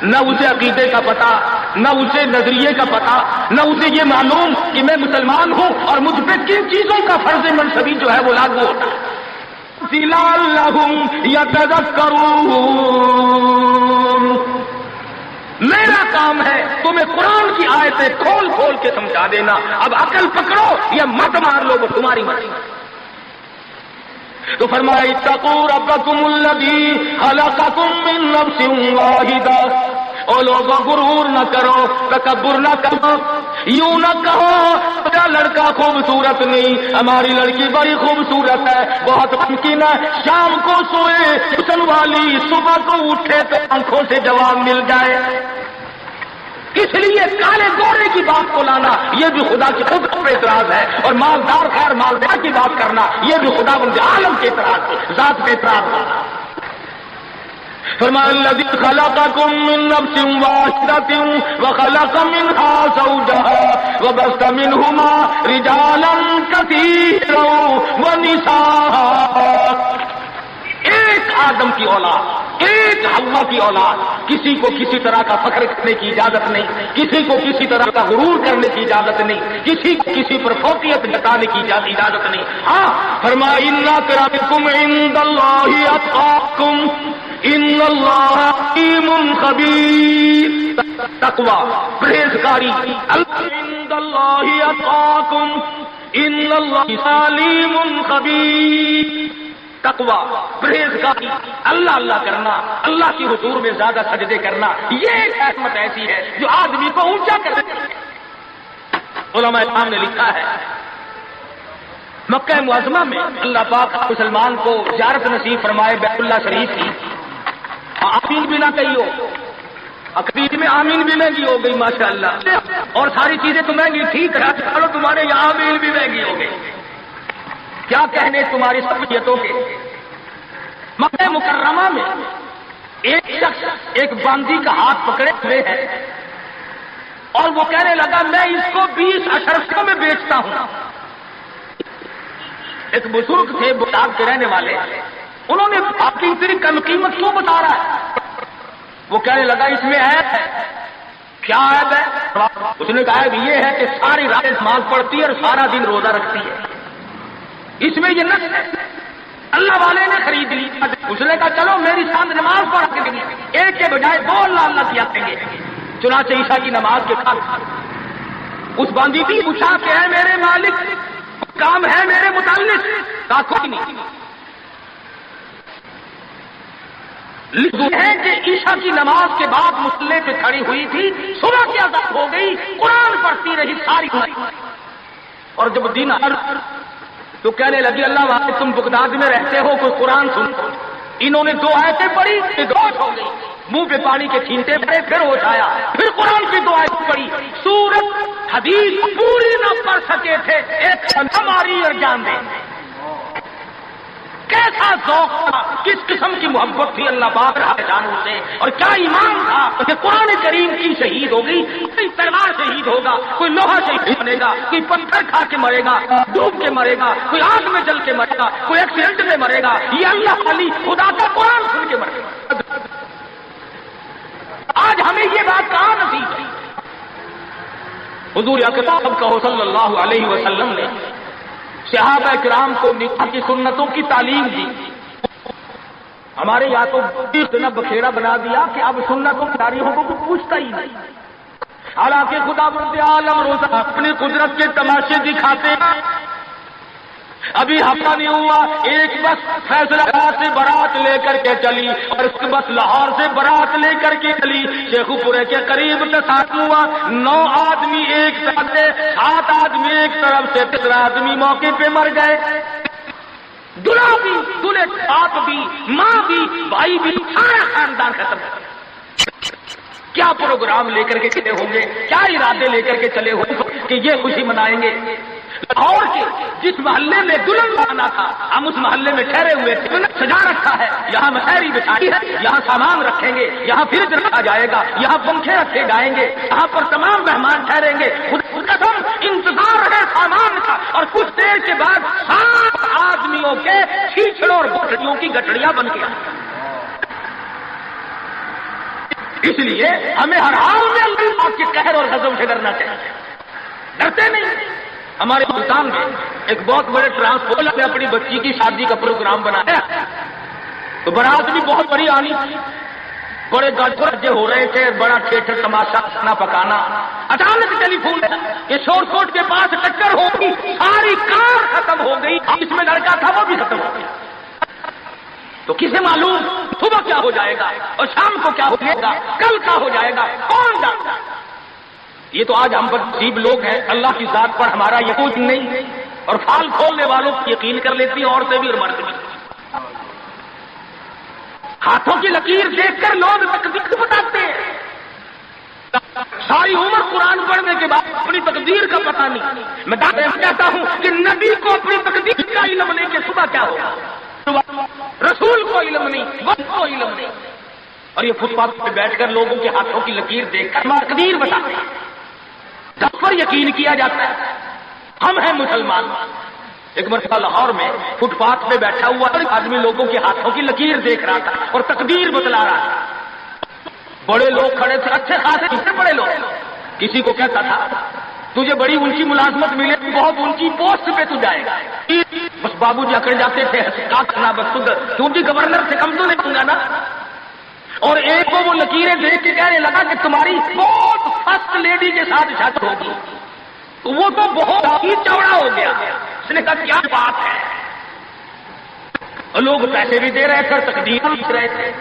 نہ اسے عقیدے کا پتہ، نہ اسے نظریے کا پتہ، نہ اسے یہ معلوم کہ میں مسلمان ہوں اور مجھ پہ کن چیزوں کا فرض منصبی جو ہے وہ لاگو ہوتا ہے. لعلہم یتذکرون، میرا کام ہے تمہیں قرآن کی آیتیں کھول کھول کے سمجھا دینا. اب عقل پکڑو یا مت مار لو، وہ تمہاری مرضی. تو فرمایا اتقوا ربکم الذی خلقکم من نفس واحدہ. او لوگوں غرور نہ کرو، تکبر نہ کرو، یوں نہ کہو میرا لڑکا خوبصورت نہیں، ہماری لڑکی بڑی خوبصورت ہے. بہت ممکن ہے شام کو سوئے حسن والی صبح کو اٹھے تو آنکھوں سے جواب مل جائے. اس لیے کالے گورے کی بات کو لانا یہ بھی خدا کی خود پر اعتراض ہے، اور مالدار خیر مالدار کی بات کرنا یہ بھی خدا بند عالم کے اعتراض ہے، ذات پہ اعتراض ہے. فرمایا الذی خلقکم من نفس واحدۃ وخلق منها زوجها وبث منهما رجالا کثیرا ونساء. ایک آدم کی اولاد، ایک حوا کی اولاد، کسی کو کسی طرح کا فخر کرنے کی اجازت نہیں، کسی کو کسی طرح کا غرور کرنے کی اجازت نہیں، کسی کو کسی پر فوقیت جتانے کی اجازت نہیں. ہاں فرمایا ان اکرمکم عند اللہ اتقاکم ان اللہ علیم خبیر. تقوی، پرہیزگاری، عند اللہ اتقاکم ان اللہ علیم خبیر. تقوی، پرہیزگاری، اللہ اللہ کرنا، اللہ کی حضور میں زیادہ سجدے کرنا، یہ ایک حکمت ایسی ہے جو آدمی کو اونچا کر دیتی ہے. علماء کرام نے لکھا ہے مکہ معظمہ میں اللہ پاک مسلمان کو زیارت نصیب فرمائے بیت اللہ شریف کی. آمین بھی نہ کہیو، عقید میں آمین بھی مہنگی ہو گئی ماشاءاللہ، اور ساری چیزیں تو مہنگی ٹھیک ہے، چلو تمہارے یہاں آمین بھی مہنگی ہو گئی. کیا کہنے تمہاری سہولیتوں کے. مکہ مکرمہ میں ایک شخص ایک باندی کا ہاتھ پکڑے ہوئے ہے اور وہ کہنے لگا میں اس کو 20 اشرفیوں میں بیچتا ہوں. ایک بزرگ تھے بغداد کے رہنے والے، انہوں نے آپ کی اتنی کم قیمت کیوں بتا رہا ہے؟ وہ کہنے لگا اس میں عیب ہے. کیا عیب ہے؟ اس نے کہا کہ یہ ہے کہ ساری رات نماز پڑھتی ہے اور سارا دن روزہ رکھتی ہے، اس میں یہ نقص ہے. اللہ والے نے خرید لی. اس نے کہا چلو میری ساتھ نماز پڑھ کے دیں، ایک کے بجائے 2 اللہ اللہ کیا دیں گے. چنانچہ عشاء کی نماز کے بعد اس باندی کی پوچھا کہ ہے میرے مالک کام ہے میرے متعلق؟ کہا کوئی نہیں. ہے کہ عشاء کی نماز کے بعد مصلی پہ کھڑی ہوئی تھی، صبح کی اذان ہو گئی، قرآن پڑھتی رہی ساری اور جب دن تو کہنے لگی اللہ والے تم بغداد میں رہتے ہو، کوئی قرآن سن. انہوں نے 2 آیتیں پڑھی، ہوش ہو گئی، منہ پہ پانی کے چھینٹے پڑے، پھر ہوش آیا، پھر قرآن کی 2 آیتیں پڑھی. سورت حدیث پوری نہ پڑھ سکے تھے، ایک ہماری اور جان دیں. کیسا ذوق تھا، کس قسم کی محبت تھی اللہ پاک جانوں سے، اور کیا ایمان تھا کہ قرآن کریم کی شہید ہوگی. کوئی تلوار شہید ہوگا، کوئی لوہا شہید بنے گا، کوئی پتھر کھا کے مرے گا، ڈوب کے مرے گا، کوئی آگ میں جل کے مرے گا، کوئی ایکسیڈنٹ میں مرے گا. یہ اللہ علی خدا کا قرآن سن کے مرے گا. آج ہمیں یہ بات کہاں نصیب ہے؟ حضور اکرم صلی اللہ علیہ وسلم نے صحابہ کرام کو نکاح کی سنتوں کی تعلیم دی. ہمارے یہاں تو اتنا بکھیرا بنا دیا کہ اب سنتوں کی تاریخوں کو پوچھتا ہی نہیں. حالانکہ خدا بند عالم روزہ اپنی قدرت کے تماشے دکھاتے ہیں. ابھی ہفتہ نہیں ہوا ایک بس فیصلہ آباد سے بارات لے کر کے چلی اور اس کے بس لاہور سے بارات لے کر کے چلی. شیخو پورے کے قریب تصادم ہوا، 9 آدمی ایک طرف سے، 7 آدمی ایک طرف سے، 3 آدمی موقع پہ مر گئے. دلہا بھی، دلہے باپ بھی، ماں بھی، بھائی بھی، سارا خاندان ختم. کیا پروگرام لے کر کے چلے ہوں گے، کیا ارادے لے کر کے چلے ہوں گے کہ یہ خوشی منائیں گے. لاہور کے جس محلے میں دلہن آنا تھا ہم اس محلے میں ٹھہرے ہوئے تھے، سجا رکھا ہے، یہاں مشہری بچھائی ہے، یہاں سامان رکھیں گے، یہاں فریج رکھا جائے گا، یہاں پنکھے رکھے جائیں گے، یہاں پر تمام مہمان ٹھہریں گے. قسم انتظار ہے سامان کا، اور کچھ دیر کے بعد 7 آدمیوں کے چھیچڑوں اور گٹڑیوں کی گٹڑیاں بن گیا. اس لیے ہمیں ہر حال میں اللہ کے قہر اور غضب سے ڈرنا چاہیے. ڈرتے نہیں. ہمارے ملتان میں ایک بہت بڑے ٹرانسپورٹ نے اپنی بچی کی شادی کا پروگرام بنایا تو برات بھی بہت بڑی آنی تھی، بڑے گاجے ہو رہے تھے، بڑا تھیٹر تماشا کھانا پکانا. اچانک ٹیلی فون یہ شور کوٹ کے پاس ٹکر ہوگی، ساری کار ختم ہو گئی، اس میں لڑکا تھا وہ بھی ختم ہو گیا. تو کسے معلوم صبح کیا ہو جائے گا اور شام کو کیا ہو جائے گا، کل کیا ہو جائے گا، کون جانتا. یہ تو آج ہم پر نصیب لوگ ہیں، اللہ کی ذات پر ہمارا یقین نہیں، اور پھال کھولنے والوں کو یقین کر لیتی ہیں، عورتیں بھی اور مرد بھی. ہاتھوں کی لکیر دیکھ کر لوگ تقدیر بتاتے ہیں. ساری عمر قرآن پڑھنے کے بعد اپنی تقدیر کا پتہ نہیں. میں کہتا ہوں کہ نبی کو اپنی تقدیر کا علم نہیں کہ صبح کیا ہوگا، رسول کو علم نہیں، وقت کو علم نہیں. اور یہ فٹ پاتھ پہ بیٹھ کر لوگوں کے ہاتھوں کی لکیر دیکھ کر تقدیر بتاتے ہیں، جس پر یقین کیا جاتا ہے. ہم ہیں مسلمان. ایک مرتبہ لاہور میں فٹ پاتھ پہ بیٹھا ہوا آدمی لوگوں کے ہاتھوں کی لکیر دیکھ رہا تھا اور تقدیر بتلا رہا تھا. بڑے لوگ کھڑے تھے، اچھے خاصے بڑے لوگ. کسی کو کہتا تھا تجھے بڑی اونچی ملازمت ملے، بہت اونچی پوسٹ پہ تو جائے گا. بس بابو جی اکڑ جاتے تھے، کہنا بس کیونکہ گورنر سے کم تو نہیں دوں گا نا. اور ایک کو وہ لکیریں دیکھ کے کہنے لگا کہ تمہاری بہت فرسٹ لیڈی کے ساتھ شادی ہوگی. تو وہ تو بہت ہی چوڑا ہو گیا. اس نے کہا کیا بات ہے. اور لوگ پیسے بھی دے رہے تھے، تقدیر لکھ رہے تھے.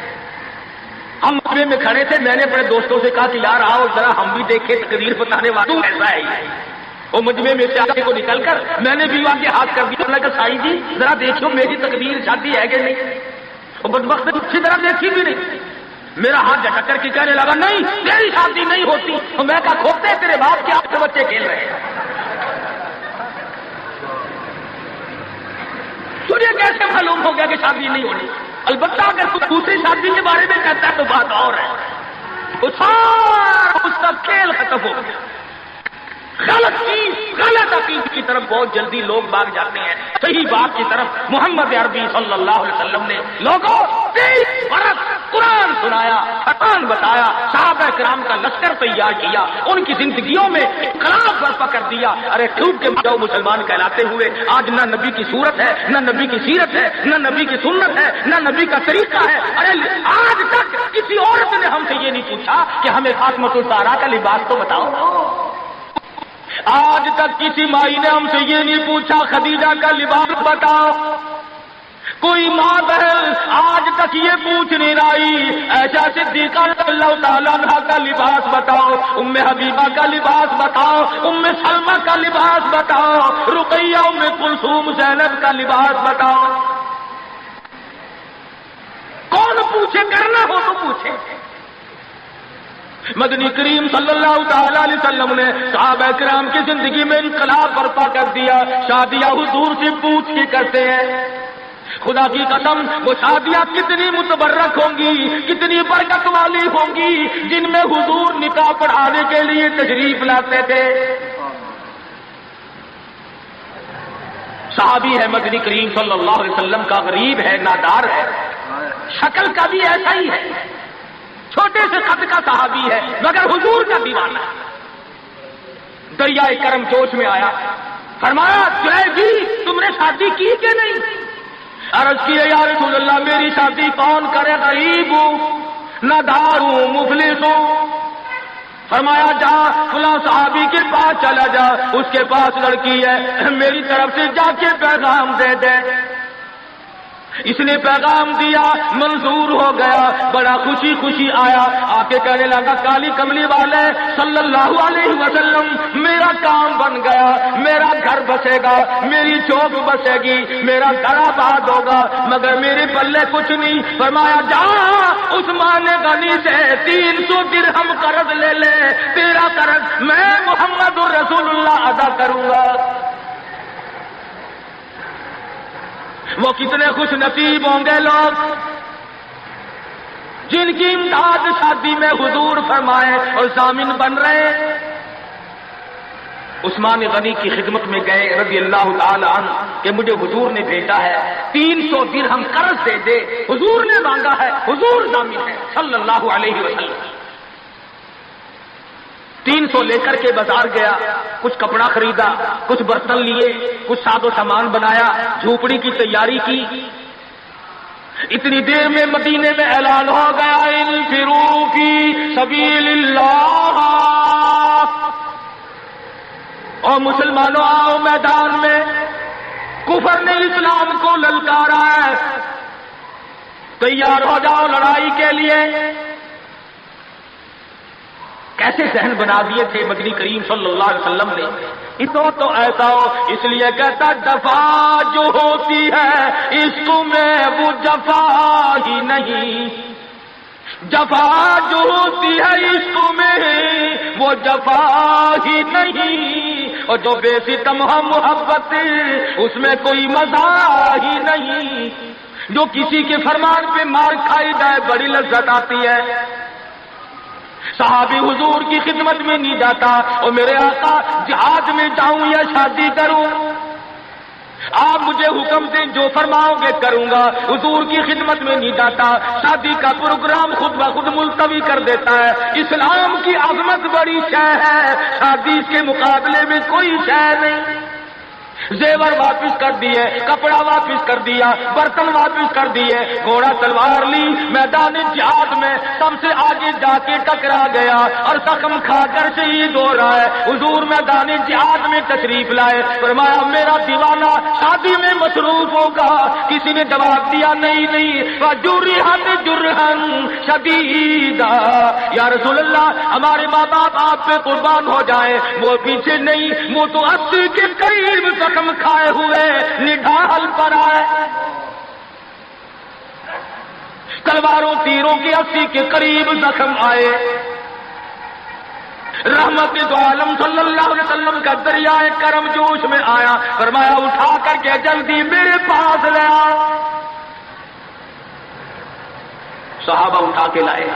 ہم مجمے میں کھڑے تھے، میں نے اپنے دوستوں سے کہا کہ یار آؤ ذرا ہم بھی دیکھیں تقدیر بتانے والوں ایسا ہے. وہ مجمے میں سے آگے کو نکل کر میں نے بھی آگے ہاتھ کر دیا. میں نے کہا سائی جی ذرا دیکھو میری تقدیر شادی ہے کہ نہیں. وہ بدبخت اچھی طرح دیکھی بھی نہیں. میرا ہاتھ جھٹک کر کے کہنے لگا نہیں میری شادی نہیں ہوتی. تو میں کہا کھوتے تیرے باپ کے آپ سے بچے کھیل رہے ہیں، تجھے کیسے معلوم ہو گیا کہ شادی نہیں ہونی. البتہ اگر تو دوسری شادی کے بارے میں کہتا ہے تو بات اور ہے. اس کا کھیل ختم ہو گیا. غلط عقیدے کی طرف بہت جلدی لوگ بھاگ جاتے ہیں. صحیح بات کی طرف محمد عربی صلی اللہ علیہ وسلم نے لوگوں 23 برس قرآن سنایا، قرآن بتایا، صحابہ کرام کا لشکر تیار کیا، ان کی زندگیوں میں انقلاب برپا کر دیا. ارے ٹھوک کے جاؤ مسلمان کہلاتے ہوئے آج نہ نبی کی صورت ہے، نہ نبی کی سیرت ہے، نہ نبی کی سنت ہے، نہ نبی کا طریقہ ہے. ارے آج تک کسی عورت نے ہم سے یہ نہیں پوچھا کہ ہمیں فاطمۃ الزہرا کا لباس تو بتاؤ. آج تک کسی مائی نے ہم سے یہ نہیں پوچھا خدیجہ کا لباس بتاؤ. کوئی ماں بہن آج تک یہ پوچھ نہیں رہی ایسا صدیقہ اللہ تعالیٰ عنہا کا لباس بتاؤ، ام حبیبہ کا لباس بتاؤ، ام سلمہ کا لباس بتاؤ، رقیہ ام کلثوم زینب کا لباس بتاؤ. کون پوچھے؟ کرنا ہو تو پوچھے. مدنی کریم صلی اللہ تعالی علیہ وسلم نے صحابہ کرام کی زندگی میں انقلاب برپا کر دیا. شادیاں حضور سے پوچھ کے کرتے ہیں. خدا کی قسم وہ شادیاں کتنی متبرک ہوں گی، کتنی برکت والی ہوں گی جن میں حضور نکاح پڑھانے کے لیے تشریف لاتے تھے. صحابی ہے مدنی کریم صلی اللہ علیہ وسلم کا، غریب ہے، نادار ہے، شکل کا بھی ایسا ہی ہے، چھوٹے سے قد کا صحابی ہے مگر حضور کا دیوانہ. دریائے کرم جوش میں آیا، فرمایا جی تم نے شادی کی کہ نہیں؟ عرض کی یا رسول اللہ میری شادی کون کرے، غریب ہوں، نادار ہوں، مفلس ہوں. فرمایا جا فلاں صحابی کے پاس چلا جا، اس کے پاس لڑکی ہے، میری طرف سے جا کے پیغام دے دے. اس نے پیغام دیا، منظور ہو گیا، بڑا خوشی خوشی آیا، آ کے کہنے لگا کالی کملی والے صلی اللہ علیہ وسلم میرا کام بن گیا، میرا گھر بسے گا، میری چوک بسے گی، میرا گھر آباد ہوگا، مگر میرے پلے کچھ نہیں. فرمایا جا عثمان غنی سے 300 درہم قرض لے لے، تیرا قرض میں محمد رسول اللہ ادا کروں گا. وہ کتنے خوش نصیب ہوں گے لوگ جن کی امداد شادی میں حضور فرمائے اور ضامن بن رہے. عثمان غنی کی خدمت میں گئے رضی اللہ تعالی عنہ کہ مجھے حضور نے بھیجا ہے 300 درہم قرض دے دے. حضور نے مانگا ہے, حضور ضامن ہے صلی اللہ علیہ وسلم. 300 لے کر کے بازار گیا, کچھ کپڑا خریدا, کچھ برتن لیے, کچھ ساز و سامان بنایا, جھوپڑی کی تیاری کی. اتنی دیر میں مدینے میں اعلان ہو گیا انفروا فی سبیل اللہ, اور مسلمانوں آؤ میدان میں. کفر نے اسلام کو للکارا ہے, تیار ہو جاؤ لڑائی کے لیے. کیسے ذہن بنا دیے تھے مدنی کریم صلی اللہ علیہ وسلم نے. تو ایسا ہو, اس لیے کہتا جفا جو ہوتی ہے عشق میں وہ جفا ہی نہیں, جفا جو ہوتی ہے عشق میں وہ جفا ہی نہیں, اور جو بے ستم ہو محبت اس میں کوئی مزہ ہی نہیں. جو کسی کے فرمان پہ مار کھائی جائے بڑی لذت آتی ہے. صحابی حضور کی خدمت میں نہیں جاتا اور میرے آقا جہاد میں جاؤں یا شادی کروں, آپ مجھے حکم دیں جو فرماؤ گے کروں گا. حضور کی خدمت میں نہیں جاتا, شادی کا پروگرام خود بخود ملتوی کر دیتا ہے. اسلام کی عظمت بڑی شے ہے, شادی کے مقابلے میں کوئی شے نہیں. زیور واپس کر دیے, کپڑا واپس کر دیا, برتن واپس کر دیے, گھوڑا تلوار لی, میدان جہاد میں سب سے آگے جا کے ٹکرا گیا اور زخم کھا کر شہید ہو رہا ہے. حضور میدان جہاد میں تشریف لائے, فرمایا میرا دیوانہ شادی میں مصروف ہوگا. کسی نے جواب دیا نہیں نہیں, وجرحت جرحا شدیدا, یا رسول اللہ ہمارے ماں باپ آپ پہ قربان ہو جائے, وہ پیچھے نہیں, وہ تو 80 کے قریب زخم کھائے ہوئے نڈھال پر آئے. تلواروں تیروں کے 80 کے قریب زخم آئے. رحمت دو عالم صلی اللہ علیہ وسلم کا دریائے کرم جوش میں آیا, فرمایا اٹھا کر کے جلدی میرے پاس لے آ. صحابہ اٹھا کے لائے,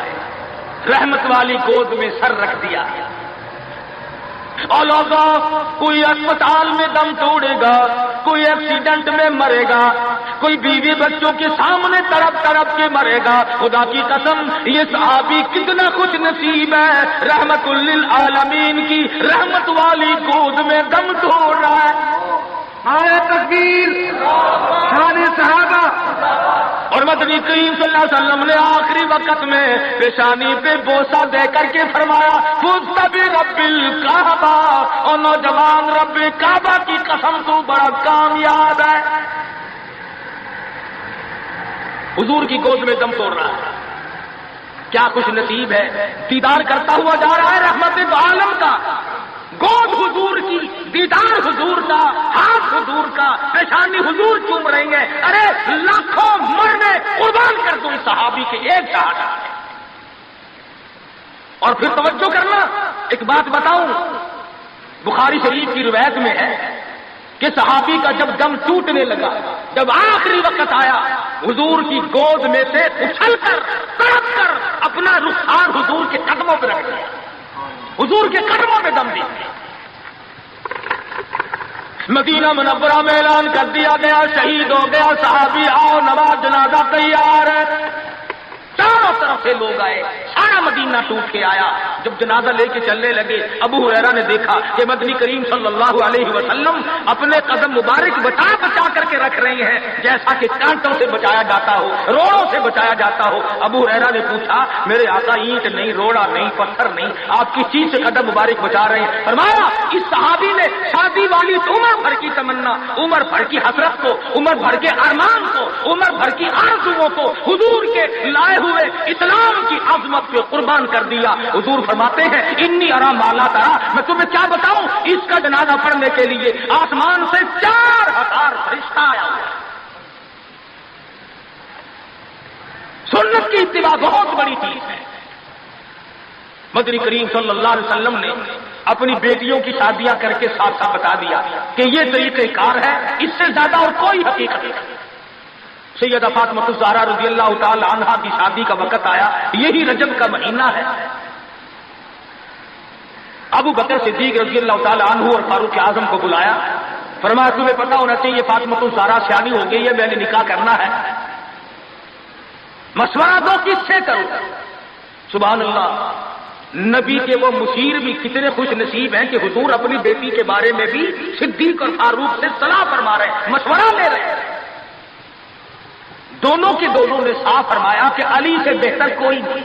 رحمت والی گود میں سر رکھ دیا. اور لوگوں, کوئی اسپتال میں دم توڑے گا, کوئی ایکسیڈنٹ میں مرے گا, کوئی بیوی بچوں کے سامنے تڑپ تڑپ کے مرے گا. خدا کی قسم یہ صحابی کتنا خوش نصیب ہے, رحمت للعالمین کی رحمت والی گود میں دم توڑ رہا ہے. نعرہ تکبیر, شان صحابہ. اور مدنی کریم صلی اللہ علیہ وسلم نے آخری وقت میں پیشانی پہ بوسہ دے کر کے فرمایا فزت برب الکعبہ, اور نوجوان رب کعبہ کی قسم تو بڑا کامیاب ہے. حضور کی گود میں دم توڑ رہا ہے. کیا خوش نصیب ہے, دیدار کرتا ہوا جا رہا ہے رحمت عالم کا. گود حضور کی, دیدار حضور کا, ہاتھ حضور کا, پیشانی حضور چوم رہی ہے. ارے لاکھوں مرنے قربان کر دوں اس صحابی کے ایک شہادت. اور پھر توجہ کرنا, ایک بات بتاؤں, بخاری شریف کی روایت میں ہے کہ صحابی کا جب دم ٹوٹنے لگا, جب آخری وقت آیا, حضور کی گود میں سے اچھل کر تڑپ کر اپنا رخسار حضور کے قدموں پہ رکھ دیا, حضور کے قدموں پہ دم دیا. مدینہ منورہ میں اعلان کر دیا گیا شہید ہو گیا صحابی, آؤ نماز جنازہ تیار ہے. چاروں طرف سے لوگ آئے, سارا مدینہ ٹوٹ کے آیا. جب جنازہ لے کے چلنے لگے, ابو ہریرہ نے دیکھا کہ مدنی کریم صلی اللہ علیہ وسلم اپنے قدم مبارک بچا بچا کر کے رکھ رہے ہیں, جیسا کہ کانٹوں سے بچایا جاتا ہو, روڑوں سے بچایا جاتا ہو. ابو ہریرہ نے پوچھا میرے آقا اینٹ نہیں, روڑا نہیں, پتھر نہیں, آپ کس چیز سے قدم مبارک بچا رہے ہیں؟ فرمایا اس صحابی نے شادی والی عمر بھر کی تمنا, عمر بھر کی حسرت کو, عمر بھر کے ارمان کو, عمر بھر کی آرزوؤں کو حضور کے لائے ہوئے اسلام کی عظمت پہ قربان کر دیا. حضور فرماتے ہیں انی ارا مالا ترا, میں تمہیں کیا بتاؤں, اس کا جنازہ پڑھنے کے لیے آسمان سے 4000 فرشتہ آیا. سنت کی اتباع بہت بڑی چیز ہے. مدنی کریم صلی اللہ علیہ وسلم نے اپنی بیٹیوں کی شادیاں کر کے ساتھ ساتھ بتا دیا کہ یہ طریقہ کار ہے, اس سے زیادہ اور کوئی حقیقت نہیں. سیدہ فاطمہ الزہرا رضی اللہ تعالی عنہا کی شادی کا وقت آیا، یہی رجب کا مہینہ ہے۔ ابو بکر صدیق رضی اللہ تعالی عنہ اور فاروق اعظم کو بلایا، فرمایا تمہیں پتا ہونا چاہیے فاطمہ الزہرا سیانی ہو گئی ہے، میں نے نکاح کرنا ہے، مشورہ دو کس سے کروں؟ سبحان اللہ، نبی کے وہ مشیر بھی کتنے خوش نصیب ہیں کہ حضور اپنی بیٹی کے بارے میں بھی صدیق اور فاروق سے صلاح فرما رہے ہیں، مشورہ لے رہے ہیں۔ دونوں کے دونوں نے صاف فرمایا کہ علی سے بہتر کوئی نہیں۔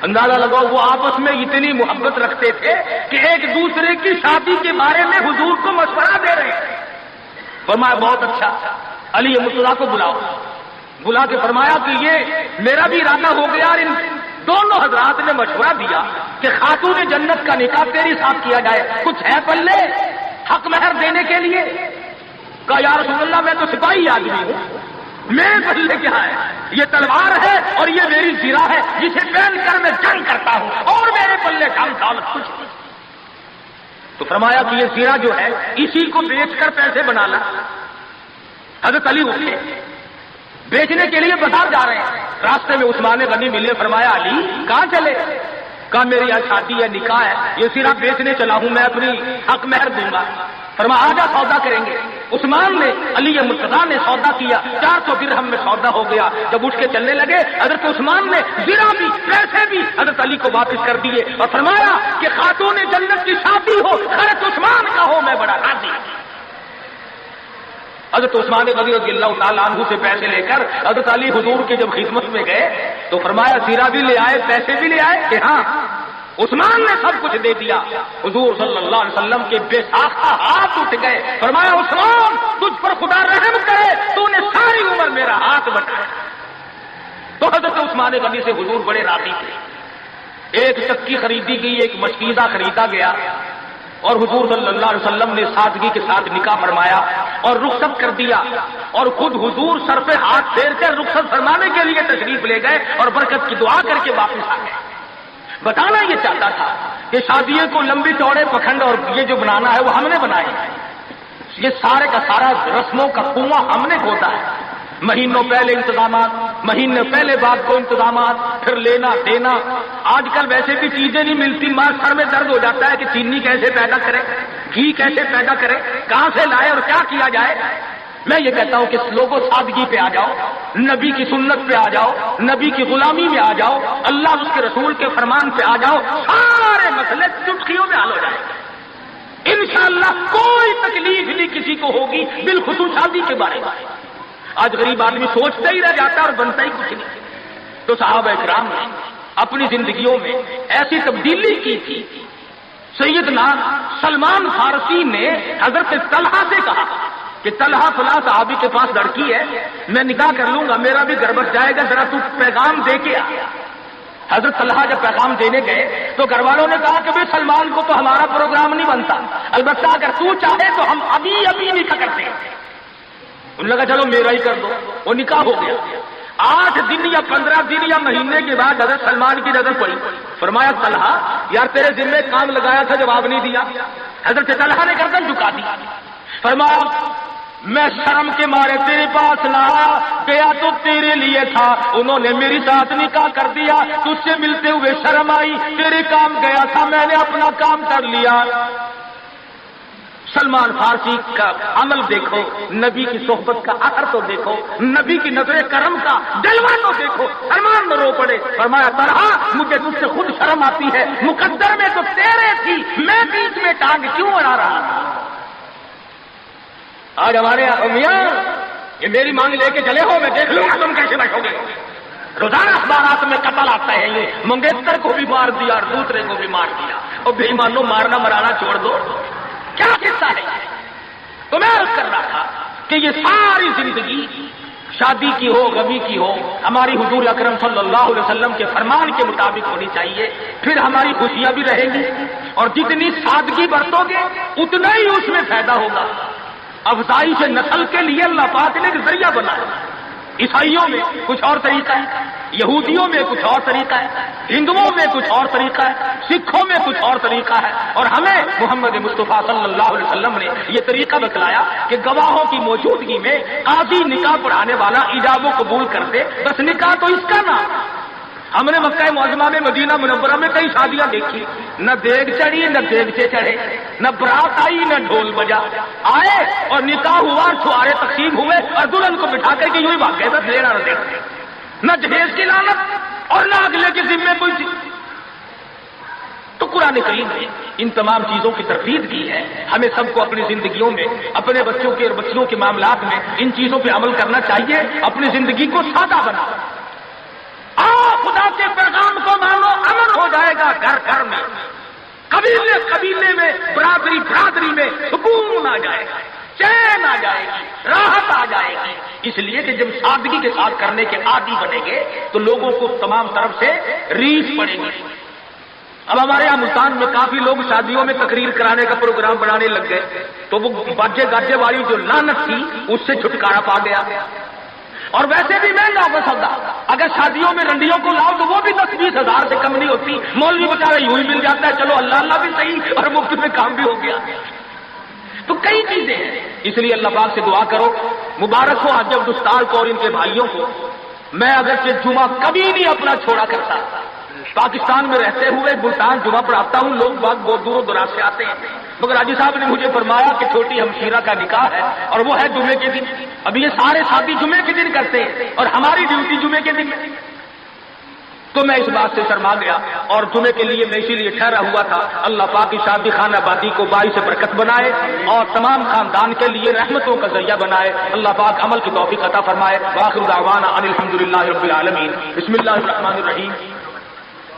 اندازہ لگاؤ وہ آپس میں اتنی محبت رکھتے تھے کہ ایک دوسرے کی شادی کے بارے میں حضور کو مشورہ دے رہے ہیں۔ فرمایا بہت اچھا، علی مرتضیٰ کو بلاؤ۔ بلا کے فرمایا کہ یہ میرا بھی ارادہ ہو گیا، اور ان دونوں حضرات نے مشورہ دیا کہ خاتون جنت کا نکاح تیری ساتھ کیا جائے، کچھ ہے پلے حق مہر دینے کے لیے؟ کہا یا رسول اللہ میں تو سپاہی آدمی ہوں، میرے پلے کیا ہے؟ یہ تلوار ہے اور یہ میری زرہ ہے جسے پہن کر میں جنگ کرتا ہوں، اور میرے پلے کام دولت کچھ نہیں۔ تو فرمایا کہ یہ زرہ جو ہے اسی کو بیچ کر پیسے بنا لا۔ حضرت علی اٹھے، بیچنے کے لیے بازار جا رہے ہیں، راستے میں عثمان غنی ملے، فرمایا علی کہاں چلے؟ کہا میری یہاں شادی ہے، نکاح ہے، یہ زرہ بیچنے چلا ہوں، میں اپنی حق مہر دوں گا۔ فرمایا آجا سودا کریں گے۔ عثمان نے، علی مرتضیٰ نے سودا کیا، 400 درہم میں سودا ہو گیا۔ جب اٹھ کے چلنے لگے حضرت عثمان نے زرہ بھی پیسے بھی حضرت علی کو واپس کر دیے اور فرمایا کہ خاتون جنت کی شادی ہو، حضرت عثمان کا ہو، میں بڑا راضی۔ حضرت عثمان غنی رضی اللہ تعالیٰ عنہ سے پیسے لے کر حضرت علی حضور کے جب خدمت میں گئے تو فرمایا زرہ بھی لے آئے، پیسے بھی لے آئے؟ کہ ہاں۔ عثمان نے سب کچھ دے دیا۔ حضور صلی اللہ علیہ وسلم کے بے ساختہ ہاتھ اٹھ گئے، فرمایا عثمان تجھ پر خدا رحم کرے، تو نے ساری عمر میرا ہاتھ بٹایا۔ تو حضرت عثمان غنی سے حضور بڑے راضی تھے۔ ایک چکی خریدی گئی، ایک مشکیزہ خریدا گیا، اور حضور صلی اللہ علیہ وسلم نے سادگی کے ساتھ نکاح فرمایا اور رخصت کر دیا، اور خود حضور سر پہ ہاتھ پھیر کر رخصت فرمانے کے لیے تشریف لے گئے اور برکت کی دعا کر کے واپس آ گئے۔ بتانا یہ چاہتا تھا کہ شادیوں کو لمبی چوڑے پکھنڈ اور یہ جو بنانا ہے وہ ہم نے بنائے، یہ سارے کا سارا رسموں کا کنواں ہم نے کھودا ہے۔ مہینوں پہلے انتظامات، مہینے پہلے بعد کو انتظامات، پھر لینا دینا۔ آج کل ویسے بھی چیزیں نہیں ملتی، ماں سر میں درد ہو جاتا ہے کہ چینی کیسے پیدا کرے، گھی کیسے پیدا کرے، کہاں سے لائے اور کیا کیا جائے۔ میں یہ کہتا ہوں کہ لوگوں سادگی پہ آ جاؤ، نبی کی سنت پہ آ جاؤ، نبی کی غلامی میں آ جاؤ، اللہ اس کے رسول کے فرمان پہ آ جاؤ، سارے مسئلے چٹکیوں میں حل ہو جائیں گے انشاءاللہ۔ کوئی تکلیف نہیں کسی کو ہوگی، بالخصوص شادی کے بارے میں۔ آج غریب آدمی سوچتا ہی رہ جاتا اور بنتا ہی کچھ نہیں۔ تو صحابہ کرام نے اپنی زندگیوں میں ایسی تبدیلی کی تھی۔ سیدنا سلمان فارسی نے حضرت طلحہ سے کہا کہ طلحہ فلاں صحابی کے پاس لڑکی ہے، میں نکاح کر لوں گا، میرا بھی گھر بس جائے گا، ذرا تو پیغام دے کے آ۔ حضرت طلحہ جب پیغام دینے گئے تو گھر والوں نے کہا کہ بھائی سلمان کو تو ہمارا پروگرام نہیں بنتا، البتہ اگر تو چاہے تو ہم ابھی نکاح کرتے ہیں۔ انہوں نے کہا چلو میرا ہی کر دو، وہ نکاح ہو گیا۔ 8 دن یا 15 دن یا مہینے کے بعد حضرت سلمان کی نظر پڑی، فرمایا طلحہ یار تیرے ذمے کام لگایا تھا، جواب نہیں دیا۔ حضرت طلحہ نے گردن جھکا دی، فرمایا میں شرم کے مارے تیرے پاس نہ آیا، گیا تو تیرے لیے تھا، انہوں نے میری ساتھ نکاح کر دیا، تجھ سے ملتے ہوئے شرم آئی، تیرے کام گیا تھا، میں نے اپنا کام کر لیا۔ سلمان فارسی کا عمل دیکھو، نبی کی صحبت کا اثر تو دیکھو، نبی کی نظر کرم کا جلوہ تو دیکھو۔ سلمان میں رو پڑے، فرمایا طلحہ مجھے تجھ سے خود شرم آتی ہے، مقدر میں تو تیرے تھی، میں بیچ میں ٹانگ کیوں اڑا رہا تھا۔ آج ہمارے میاں یہ میری مانگ لے کے چلے ہو، میں دیکھ لوں گا تم کیسے بیٹھو گے۔ روزانہ اخبارات میں قتل آتا ہے، یہ منگیتر کو بھی مار دیا اور دوسرے کو بھی مار دیا، اور بے ایمانوں مارنا مرانا چھوڑ دو، کیا قصہ ہے؟ تو میں عرض کر رہا تھا کہ یہ ساری زندگی شادی کی ہو، غمی کی ہو، ہماری حضور اکرم صلی اللہ علیہ وسلم کے فرمان کے مطابق ہونی چاہیے، پھر ہماری خوشیاں بھی رہیں گی، اور جتنی سادگی برتو گے اتنا ہی اس میں فائدہ ہوگا۔ افزائش نسل کے لیے اللہ پاک نے ایک ذریعہ بنایا۔ عیسائیوں میں کچھ اور طریقہ ہے، یہودیوں میں کچھ اور طریقہ ہے، ہندوؤں میں کچھ اور طریقہ ہے، سکھوں میں کچھ اور طریقہ ہے، اور ہمیں محمد مصطفیٰ صلی اللہ علیہ وسلم نے یہ طریقہ بتلایا کہ گواہوں کی موجودگی میں قاضی نکاح پڑھانے والا ایجاب و قبول کرتے، بس نکاح تو اس کا نام۔ ہم نے مکہ معظمہ میں مدینہ منورہ میں کئی شادیاں دیکھی، نہ دیگ چڑھی نہ دیگچے چڑھے، نہ برات آئی نہ ڈھول بجا، آئے اور نکاح ہوا اور چھوارے تقسیم ہوئے اور دلہن کو بٹھا کر کے یوں ہی بھاگ گئے، بس لینا نہ دیکھتے، نہ جہیز کی لعنت اور نہ اگلے کے ذمے کوئی چیز۔ تو قرآن کریم نے ان تمام چیزوں کی تردید کی ہے۔ ہمیں سب کو اپنی زندگیوں میں، اپنے بچوں کے اور بچیوں کے معاملات میں ان چیزوں پہ عمل کرنا چاہیے، اپنی زندگی کو سادہ بناؤ۔ خدا کے پیغام کو مانو، امن ہو جائے گا گھر گھر میں، قبیلے قبیلے میں، برادری برادری میں سکون آ جائے گا، چین آ جائے گی، راحت آ جائے گی۔ اس لیے کہ جب سادگی کے ساتھ کرنے کے عادی بنیں گے تو لوگوں کو تمام طرف سے ریس پڑے گی۔ اب ہمارے یہاں ملتان میں کافی لوگ شادیوں میں تقریر کرانے کا پروگرام بنانے لگ گئے، تو وہ باجے گاجے والی جو لعنت تھی اس سے چھٹکارا پا گیا۔ اور ویسے بھی مہنگا ہوگا سودا، اگر شادیوں میں رنڈیوں کو لاؤ تو وہ بھی 10-20 ہزار سے کم نہیں ہوتی، مولوی بیچارہ یوں ہی مل جاتا ہے، چلو اللہ اللہ بھی صحیح اور مفت میں کام بھی ہو گیا۔ تو کئی چیزیں ہیں، اس لیے اللہ پاک سے دعا کرو، مبارک ہو حجب دستار کو اور ان کے بھائیوں کو۔ میں اگرچہ جمعہ کبھی نہیں اپنا چھوڑا کرتا، پاکستان میں رہتے ہوئے ملتان جمعہ پڑھاتا ہوں، لوگ بہت دور و دراز سے آتے ہیں، مگر حاجی صاحب نے مجھے فرمایا کہ چھوٹی ہمشیرہ کا نکاح ہے اور وہ ہے جمعے کے دن۔ ابھی یہ سارے شادی جمعے کے دن کرتے ہیں اور ہماری ڈیوٹی جمعے کے دن۔ تو میں اس بات سے شرما گیا اور جمعے کے لیے میں اسی لیے ٹھہرا ہوا تھا۔ اللہ پاک کی شادی خانہ آبادی کو باعث برکت بنائے اور تمام خاندان کے لیے رحمتوں کا ذریعہ بنائے۔ اللہ پاک عمل کی توفیق عطا فرمائے۔ وآخر دعوانا ان الحمدللہ رب العالمین۔ بسم اللہ الرحمن الرحیم۔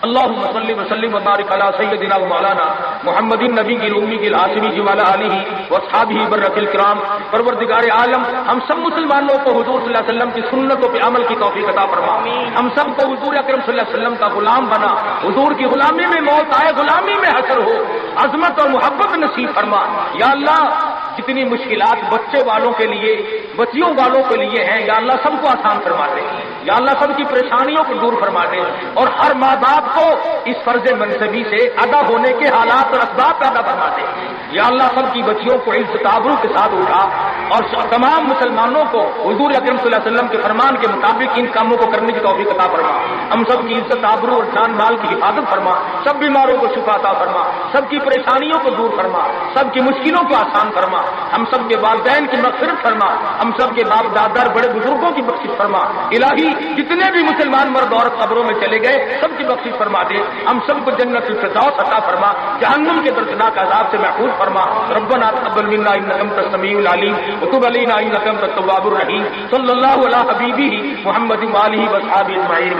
اللهم صل وسلم وبارك على سيدنا ومولانا محمد النبی الامي الهاشمي وعلى اله واصحابه برة الكرام۔ پروردگار عالم ہم سب مسلمانوں کو حضور صلی اللہ علیہ وسلم کی سنتوں پہ عمل کی توفیق عطا فرما، ہم سب کو حضور اکرم صلی اللہ علیہ وسلم کا غلام بنا، حضور کی غلامی میں موت آئے، غلامی میں حشر ہو، عظمت اور محبت نصیب فرما۔ یا اللہ جتنی مشکلات بچے والوں کے لیے، بچیوں والوں کے لیے ہیں، یا اللہ سب کو آسان فرما دے، یا اللہ سب کی پریشانیوں کو دور فرما دے، اور ہر ماں باپ کو اس فرض منصبی سے ادا ہونے کے حالات اور اسباب پیدا فرما دے۔ یا اللہ سب کی بچیوں کو عزت آبرو کے ساتھ اٹھا اور تمام مسلمانوں کو حضور اکرم صلی اللہ علیہ وسلم کے فرمان کے مطابق ان کاموں کو کرنے کی توفیق عطا فرما۔ ہم سب کی عزت آبرو اور جان مال کی حفاظت فرما، سب بیماروں کو شفا عطا فرما، سب کی پریشانیوں کو دور فرما، سب کی مشکلوں کو آسان فرما، ہم سب کے والدین کی مغفرت فرما، ہم سب کے باپ دادا بڑے بزرگوں کی بخشش فرما۔ الہی جتنے بھی مسلمان مرد عورت قبروں میں چلے گئے سب کی بخشش فرما دے، ہم سب کو جنت الفردوس عطا فرما، جہنم کے دردناک عذاب سے محفوظ فرما۔ ربنا تقبل منا انك انت السميع العليم وتب علينا انك انت التواب الرحيم۔ صلی اللہ علی حبیبہ محمد وآلہ وصحبہ اجمعین۔